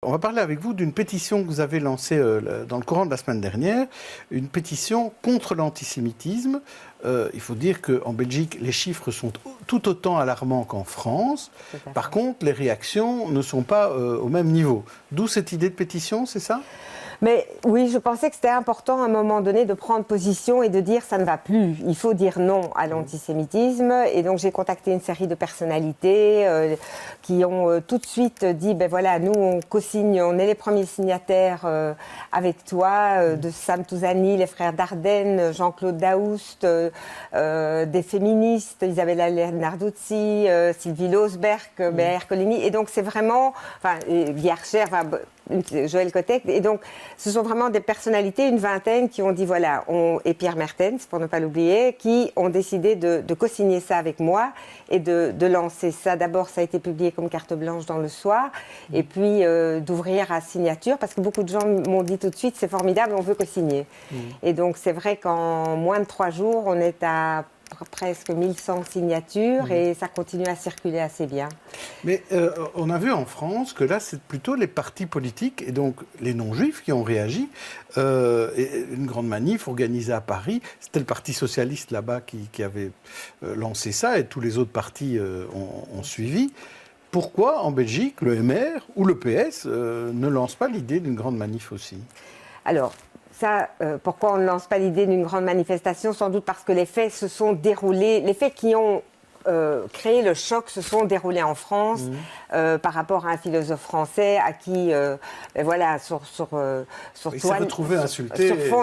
On va parler avec vous d'une pétition que vous avez lancée dans le courant de la semaine dernière, une pétition contre l'antisémitisme. Il faut dire qu'en Belgique, les chiffres sont tout autant alarmants qu'en France. Par contre, les réactions ne sont pas au même niveau. D'où cette idée de pétition, c'est ça ? Mais oui, je pensais que c'était important à un moment donné de prendre position et de dire ça ne va plus. Il faut dire non à l'antisémitisme. Et donc j'ai contacté une série de personnalités qui ont tout de suite dit ben voilà, nous on co-signe, on est les premiers signataires avec toi, de Sam Touzani, les frères Dardenne, Jean-Claude Daoust, des féministes, Isabella Lenarduzzi, Sylvie Losberg, Béatrice Colligny. Et donc c'est vraiment, enfin, Guy Archer, Joël Kotek, et donc ce sont vraiment des personnalités, une vingtaine, qui ont dit voilà, et Pierre Mertens, pour ne pas l'oublier, qui ont décidé de co-signer ça avec moi et de lancer ça. D'abord, ça a été publié comme carte blanche dans Le Soir, et puis d'ouvrir à signature, parce que beaucoup de gens m'ont dit tout de suite c'est formidable, on veut co-signer. Et donc c'est vrai qu'en moins de 3 jours, on est à presque 1100 signatures et ça continue à circuler assez bien. Mais on a vu en France que là, c'est plutôt les partis politiques et donc les non-juifs qui ont réagi. Une grande manif organisée à Paris, c'était le Parti socialiste là-bas qui avait lancé ça et tous les autres partis ont suivi. Pourquoi en Belgique, le MR ou le PS ne lance pas l'idée d'une grande manif aussi ? Alors, ça, pourquoi on ne lance pas l'idée d'une grande manifestation ? Sans doute parce que les faits se sont déroulés, les faits qui ont créé le choc se sont déroulés en France par rapport à un philosophe français à qui, voilà, sur fond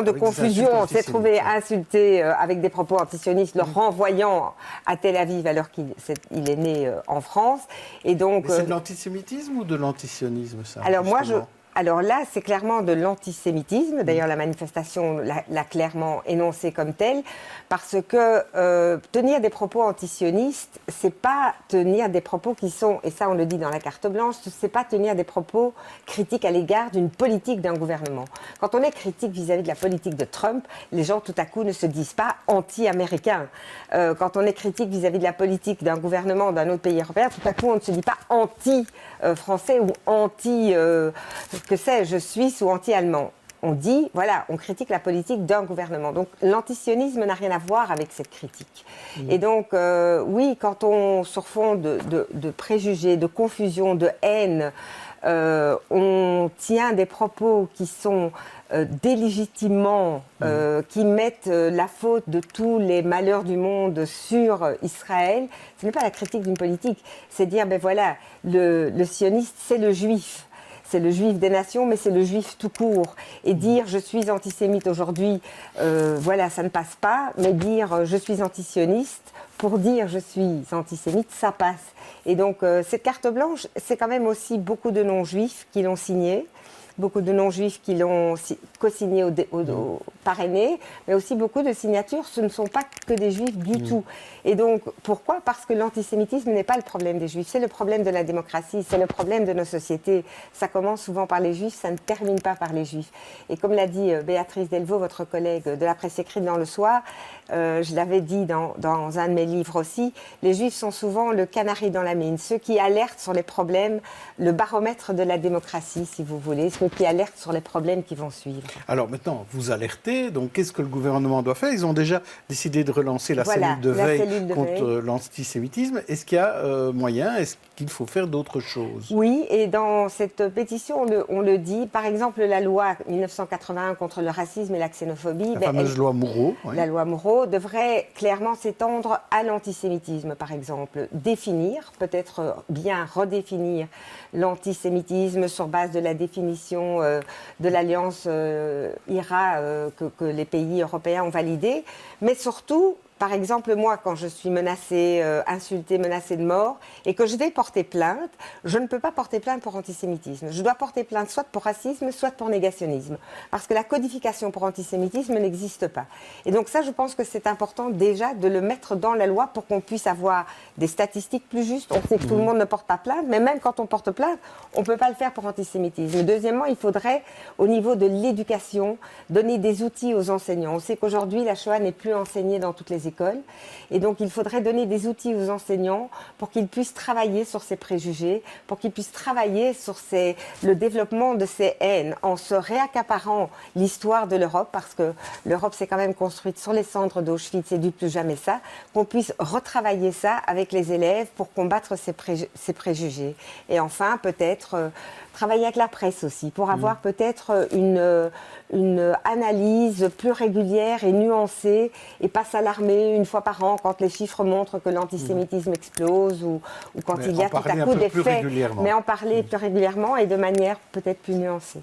de confusion, on s'est trouvé insulté avec des propos antisionistes, le renvoyant à Tel Aviv alors qu'il est né en France. Et donc, c'est de l'antisémitisme ou de l'antisionisme, ça ? Alors justement. Alors là, c'est clairement de l'antisémitisme. D'ailleurs, la manifestation l'a clairement énoncé comme tel, parce que tenir des propos antisionistes, c'est pas tenir des propos qui sont, et ça on le dit dans la carte blanche, c'est pas tenir des propos critiques à l'égard d'une politique d'un gouvernement. Quand on est critique vis-à-vis de la politique de Trump, les gens tout à coup ne se disent pas anti-américains. Quand on est critique vis-à-vis de la politique d'un gouvernement d'un autre pays européen, tout à coup on ne se dit pas anti-français ou anti... que sais-je, suisse ou anti-allemand. On dit, voilà, on critique la politique d'un gouvernement. Donc l'antisionisme n'a rien à voir avec cette critique. Et donc, oui, quand on, sur fond de préjugés, de confusion, de haine, on tient des propos qui sont délégitimement, qui mettent la faute de tous les malheurs du monde sur Israël, ce n'est pas la critique d'une politique, c'est dire, ben voilà, le sioniste, c'est le juif. C'est le juif des nations, mais c'est le juif tout court. Et dire je suis antisémite aujourd'hui, voilà, ça ne passe pas. Mais dire je suis antisioniste, pour dire je suis antisémite, ça passe. Et donc cette carte blanche, c'est quand même aussi beaucoup de non-juifs qui l'ont signée. Beaucoup de non-juifs qui l'ont co-signé parrainé, mais aussi beaucoup de signatures, ce ne sont pas que des juifs du tout. Et donc, pourquoi ? Parce que l'antisémitisme n'est pas le problème des juifs, c'est le problème de la démocratie, c'est le problème de nos sociétés. Ça commence souvent par les juifs, ça ne termine pas par les juifs. Et comme l'a dit Béatrice Delvaux, votre collègue de la presse écrite dans Le Soir, je l'avais dit dans un de mes livres aussi, les juifs sont souvent le canari dans la mine, ceux qui alertent sur les problèmes, le baromètre de la démocratie, si vous voulez, ceux qui alertent sur les problèmes qui vont suivre. Alors maintenant, vous alertez, donc qu'est-ce que le gouvernement doit faire ? Ils ont déjà décidé de relancer la cellule de veille contre l'antisémitisme. Est-ce qu'il y a moyen ? Est-ce qu'il faut faire d'autres choses ? Oui, et dans cette pétition, on le dit, par exemple, la loi 1981 contre le racisme et la xénophobie, la fameuse loi Moureau, oui. La loi Moureau devrait clairement s'étendre à l'antisémitisme, par exemple. Définir, peut-être bien redéfinir l'antisémitisme sur base de la définition de l'alliance IRA que les pays européens ont validée, mais surtout, par exemple, moi, quand je suis menacée, insultée, menacée de mort, et que je vais porter plainte, je ne peux pas porter plainte pour antisémitisme. Je dois porter plainte soit pour racisme, soit pour négationnisme. Parce que la codification pour antisémitisme n'existe pas. Et donc ça, je pense que c'est important déjà de le mettre dans la loi pour qu'on puisse avoir des statistiques plus justes. On sait que tout le monde ne porte pas plainte, mais même quand on porte plainte, on ne peut pas le faire pour antisémitisme. Deuxièmement, il faudrait, au niveau de l'éducation, donner des outils aux enseignants. On sait qu'aujourd'hui, la Shoah n'est plus enseignée dans toutes les écoles. écoles. Et donc, il faudrait donner des outils aux enseignants pour qu'ils puissent travailler sur ces préjugés, pour qu'ils puissent travailler sur le développement de ces haines, en se réaccaparant l'histoire de l'Europe, parce que l'Europe s'est quand même construite sur les cendres d'Auschwitz et du plus jamais ça, qu'on puisse retravailler ça avec les élèves pour combattre ces préjugés. Et enfin, peut-être travailler avec la presse aussi, pour avoir peut-être une analyse plus régulière et nuancée, et pas s'alarmer une fois par an quand les chiffres montrent que l'antisémitisme explose ou quand il y a tout à coup des faits, mais en parler plus régulièrement et de manière peut-être plus nuancée.